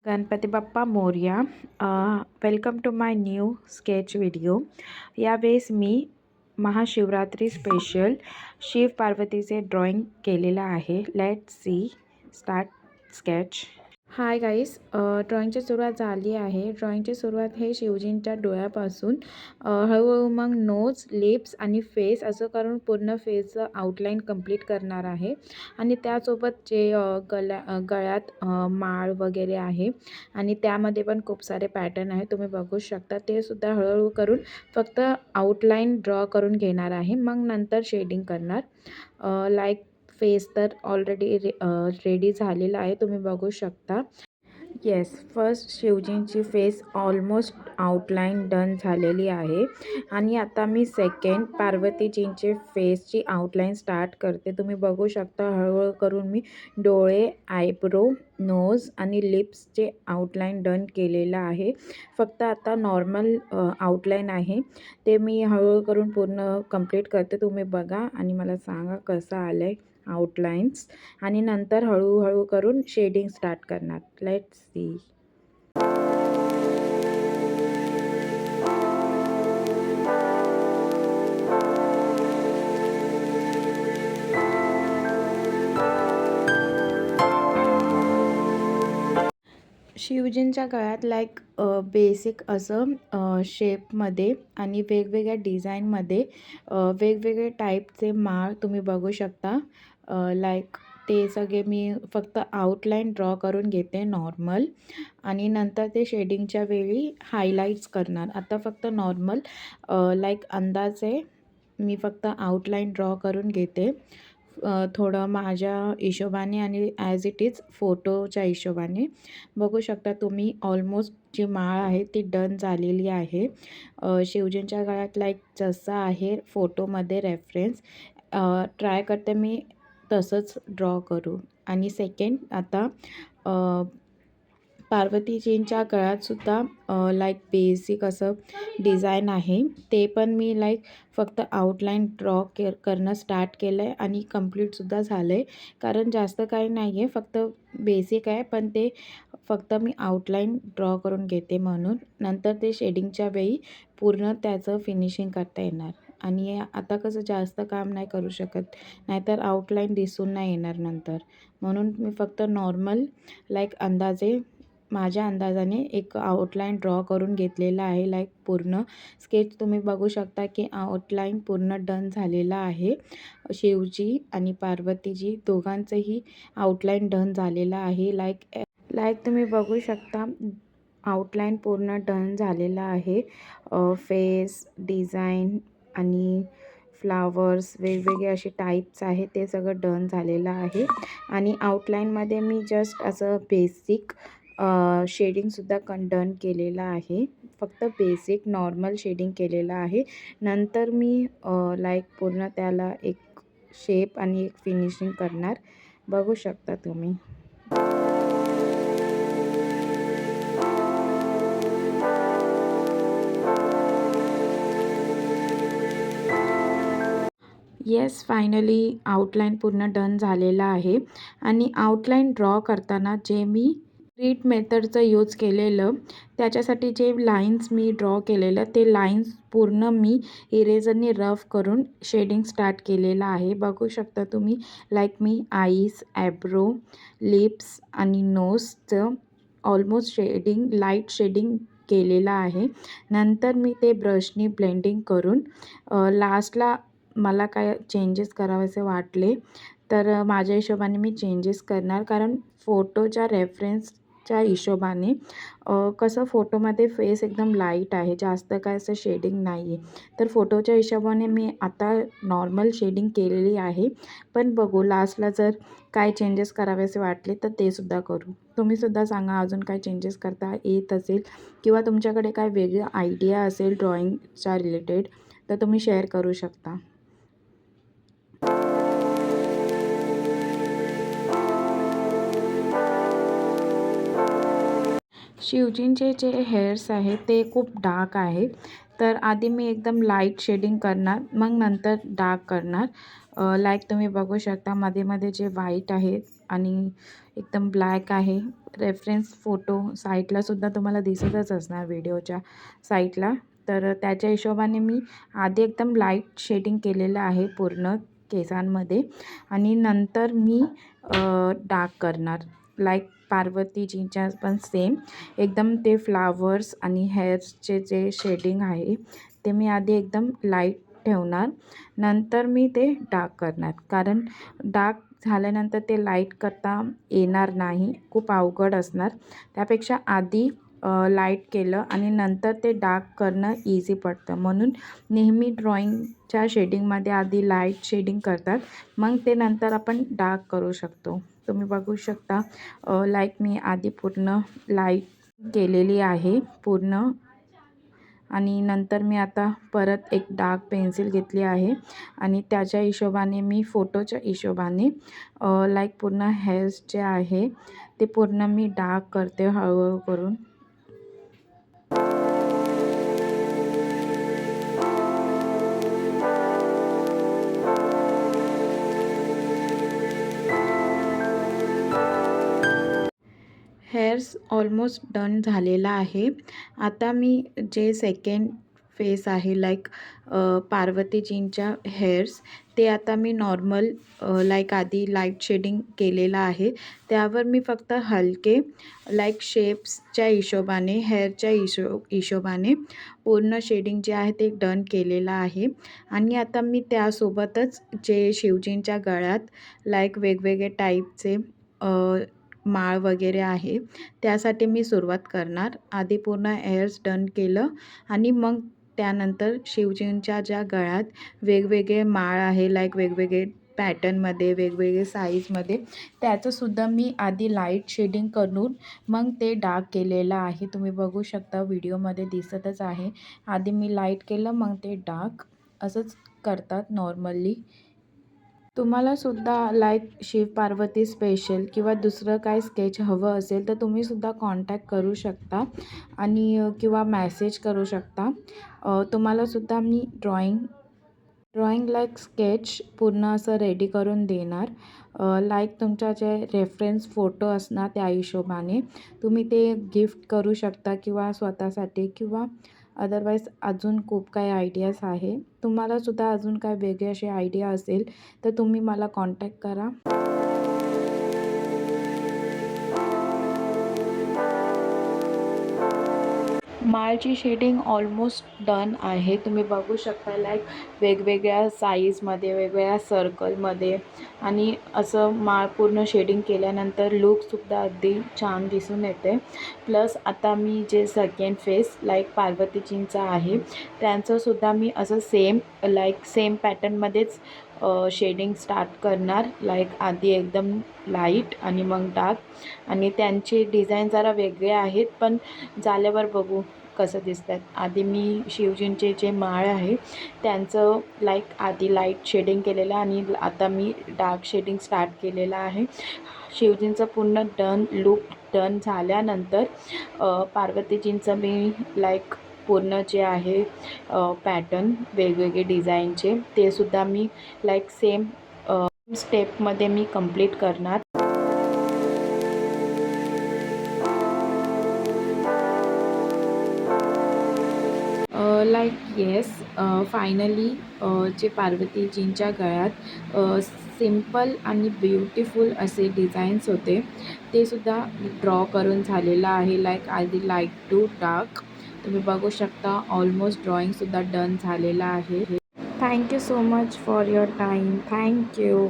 Ganpati Bappa Morya. Welcome to my new sketch video. यावेळेस मी Mahashivratri special Shiv पार्वतीचे ड्रॉइंग केलेलं आहे. Let's see start sketch. Hi guys, ड्रॉइंगची सुरुवात झाली आहे. ड्रॉइंगची सुरुवात हे शिवजींच्या डोळ्यापासून हळूहळू मग नोज, लिप्स आणि फेस असं करून पूर्ण फेसचं आउटलाईन कंप्लीट करणार आहे. आणि त्यासोबत जे गळ्यात माळ वगैरे आहे आणि त्यामध्ये पण खूप सारे पॅटर्न आहे, तुम्ही बघू शकता. ते सुद्धा हळूहळू करून फक्त आउटलाईन ड्रॉ करून घेणार आहे. मग नंतर शेडिंग करणार. लाईक फेस तर ऑलरेडी रेडी झालेला आहे, तुम्ही बघू शकता. येस, फर्स्ट शिवजींची फेस ऑलमोस्ट आउटलाईन डन झालेली आहे. आणि आता मी सेकंड पार्वतीजींचे फेसची आउटलाईन स्टार्ट करते. तुम्ही बघू शकता हळूहळू करून मी डोळे, आयब्रो, नोज आणि लिप्सचे आउटलाईन डन केलेलं आहे. फक्त आता नॉर्मल आउटलाईन आहे, ते मी हळूहळू करून पूर्ण कंप्लीट करते. तुम्ही बघा आणि मला सांगा कसं आलं आहे आउटलाईन्स. आणि नंतर हळूहळू करून शेडिंग स्टार्ट करणार. Let's see. शिवजींच्या गळ्यात लाईक बेसिक असं शेपमध्ये आणि वेगवेगळ्या डिझाईनमध्ये वेगवेगळे टाईपचे माळ तुम्ही बघू शकता. लाईक ते सगळे मी फक्त आउटलाईन ड्रॉ करून घेते नॉर्मल, आणि नंतर ते शेडिंगच्या वेळी हायलाईट्स करणार. आता फक्त नॉर्मल लाईक अंदाजे मी फक्त आउटलाईन ड्रॉ करून घेते, थोडं माझ्या हिशोबाने आणि ॲज इट इज फोटोच्या हिशोबाने. बघू शकता तुम्ही ऑलमोस्ट जी माळ आहे ती डन झालेली आहे. शिवजींच्या गळ्यात लाईक जसं आहे फोटोमध्ये रेफरन्स, ट्राय करते मी तसंच ड्रॉ करू. आणि सेकंड आता पार्वतीजींच्या गळ्यातसुद्धा लाईक बेसिक असं डिझाईन आहे, ते पण मी लाईक फक्त आउटलाईन ड्रॉ करणं स्टार्ट केलं आहे आणि कंप्लीटसुद्धा झालं आहे. कारण जास्त काही नाही आहे, फक्त बेसिक आहे, पण ते फक्त मी आउटलाईन ड्रॉ करून घेते म्हणून. नंतर ते शेडिंगच्या वेळी पूर्ण त्याचं फिनिशिंग करता येणार. आणि आता कसं जास्त काम नाही करू शकत, नाहीतर आउटलाईन दिसून नाही येणार नंतर. म्हणून मी फक्त नॉर्मल लाईक अंदाजे माझ्या अंदाजाने एक आउटलाईन ड्रॉ करून घेतलेला आहे. लाईक पूर्ण स्केच तुम्ही बघू शकता की आउटलाईन पूर्ण डन झालेला आहे. शिवजी आणि पार्वतीजी दोघांचंही आउटलाईन डन झालेलं आहे. लाईक तुम्ही बघू शकता आउटलाईन पूर्ण डन झालेला आहे. फेस डिझाईन आणि फ्लावर्स वेगवेगळे असे टाईप्स आहेत, ते सगळं डन झालेलं आहे. आणि आउटलाईनमध्ये मी जस्ट असं बेसिक शेडिंगसुद्धा डन केलेलं आहे. फक्त बेसिक नॉर्मल शेडिंग केलेलं आहे. नंतर मी लाईक पूर्ण त्याला एक शेप आणि एक फिनिशिंग करणार. बघू शकता तुम्ही. येस, फायनली आउटलाईन पूर्ण डन झालेला आहे. आणि आउटलाईन ड्रॉ करताना जे मी ग्रीड मेथडचं यूज केलेलं, त्याच्यासाठी जे लाईन्स मी ड्रॉ केलेलं, ते लाईन्स पूर्ण मी इरेझरने रफ करून शेडिंग स्टार्ट केलेलं आहे. बघू शकता तुम्ही. लाईक मी आईज, ॲब्रो, लिप्स आणि नोजचं ऑलमोस्ट शेडिंग, लाईट शेडिंग केलेलं आहे. नंतर मी ते ब्रशनी ब्लेंडिंग करून लास्टला मला काय चेंजेस करावेसे वाटले तर माझ्या हिशोबाने मी चेंजेस करणार. कारण फोटोच्या रेफरन्सच्या हिशोबाने कसं फोटोमध्ये फेस एकदम लाईट आहे, जास्त काय असं शेडिंग नाही आहे. तर फोटोच्या हिशोबाने मी आता नॉर्मल शेडिंग केलेली आहे. पण बघू लास्टला जर काय चेंजेस करावेसे वाटले तर ते सुद्धा करू. तुम्हीसुद्धा सांगा अजून काय चेंजेस करता येत असेल, किंवा तुमच्याकडे काय वेगळी आयडिया असेल ड्रॉइंगच्या रिलेटेड तर तुम्ही शेअर करू शकता. शिवजींचे जे हेअर्स आहेत ते खूप डार्क आहेत, तर आधी मी एकदम लाईट शेडिंग करणार, मग नंतर डार्क करणार. लाईक तुम्ही बघू शकता मध्ये मध्ये जे व्हाईट आहे आणि एकदम ब्लॅक आहे. रेफरन्स फोटो साईडला सुद्धा तुम्हाला दिसतच असणार व्हिडिओच्या साईडला. तर त्याच्या हिशोबाने मी आधी एकदम लाईट शेडिंग केलेलं आहे पूर्ण केसांमध्ये आणि नंतर मी डार्क करणार. लाईक पार्वतीजींच्या पण सेम एकदम ते फ्लावर्स आणि हेअर्सचे जे शेडिंग आहे ते मी आधी एकदम लाईट ठेवणार, नंतर मी ते डार्क करणार. कारण डार्क झाल्यानंतर ते लाईट करता येणार नाही, खूप अवघड असणार. त्यापेक्षा आधी लाईट केलं आणि नंतर ते डार्क करणं इझी पडतं. म्हणून नेहमी ड्रॉइंगच्या शेडिंगमध्ये आधी लाईट शेडिंग करतात, मग ते नंतर आपण डार्क करू शकतो. तुम्ही बघू शकता लाईक मी आधी पूर्ण लाईट केलेली आहे पूर्ण आणि नंतर मी आता परत एक डार्क पेन्सिल घेतली आहे आणि त्याच्या हिशोबाने मी फोटोच्या हिशोबाने लाईक पूर्ण हेअर्स जे आहे ते पूर्ण मी डार्क करते हळूहळू करून. हेअर्स ऑलमोस्ट डन झालेला आहे. आता मी जे सेकंड फेस आहे लाईक पार्वतीजींच्या हेअर्स ते आता मी नॉर्मल लाईक आधी लाईट शेडिंग केलेलं आहे. त्यावर मी फक्त हलके लाईक शेप्सच्या हिशोबाने हेअरच्या हिशोबाने पूर्ण शेडिंग जे आहे ते डन केलेलं आहे. आणि आता मी त्यासोबतच जे शिवजींच्या गळ्यात लाईक वेगवेगळे टाईपचे माळ वगैरे आहे त्यासाठी मी सुरुवात करणार. आधी पूर्ण हेअर्स डन केलं आणि मग त्यानंतर शिवजींच्या ज्या गळ्यात वेगवेगळे माळ आहे लाईक वेगवेगळे पॅटर्नमध्ये वेगवेगळे साईजमध्ये त्याचंसुद्धा मी आधी लाईट शेडिंग करून मग ते डार्क केलेलं आहे. तुम्ही बघू शकता व्हिडिओमध्ये दिसतच आहे. आधी मी लाईट केलं मग ते डार्क, असंच करतात नॉर्मली. तुम्हालासुद्धा लाईक शिव पार्वती स्पेशल किंवा दुसरं काय स्केच हवं असेल तर तुम्हीसुद्धा कॉन्टॅक्ट करू शकता आणि किंवा मेसेज करू शकता. तुम्हालासुद्धा मी ड्रॉइंग लाईक स्केच पूर्ण असं रेडी करून देणार. लाईक तुमच्या जे रेफरन्स फोटो असणार त्या हिशोबाने तुम्ही ते गिफ्ट करू शकता किंवा स्वतःसाठी किंवा अदरवाईज अजून खूप काही आयडियाज आहे. तुम्हालासुद्धा अजून काय वेगळे असे आयडिया असेल तर तुम्ही मला कॉन्टॅक्ट करा. माळची शेडिंग ऑलमोस्ट डन आहे. तुम्ही बघू शकता लाईक वेगवेगळ्या साईजमध्ये वेगवेगळ्या सर्कलमध्ये आणि असं माळ पूर्ण शेडिंग केल्यानंतर लुकसुद्धा अगदी छान दिसून येते. प्लस आता मी जे सेकंड फेस लाईक पार्वतीजींचा आहे त्यांचंसुद्धा मी असं सेम पॅटर्नमध्येच शेडिंग स्टार्ट करणार. लाईक आधी एकदम लाईट आणि मग डार्क आणि त्यांचे डिझाईन जरा वेगळे आहेत पण झाल्यावर बघू कसं दिसतात. आधी मी शिवजींचे जे माळ आहे त्यांचं लाईक आधी लाईट शेडिंग केलेलं आणि आता मी डार्क शेडिंग स्टार्ट केलेलं आहे. शिवजींचं पूर्ण लुक डन झाल्यानंतर पार्वतीजींचं मी लाईक पूर्ण जे आहे पॅटर्न वेगवेगळे डिझाईनचे ते सुद्धा मी लाईक सेम स्टेपमध्ये मी कंप्लीट करणार. लाईक येस फायनली जे पार्वतीजींच्या गळ्यात सिंपल आणि ब्युटिफुल असे डिझाईन्स होते ते सुद्धा ड्रॉ करून झालेलं आहे. लाईक आधी लाईट टू डार्क तुम्ही बघू शकता. ऑलमोस्ट ड्रॉइंगसुद्धा डन झालेलं आहे. Thank you so much for your time. Thank you.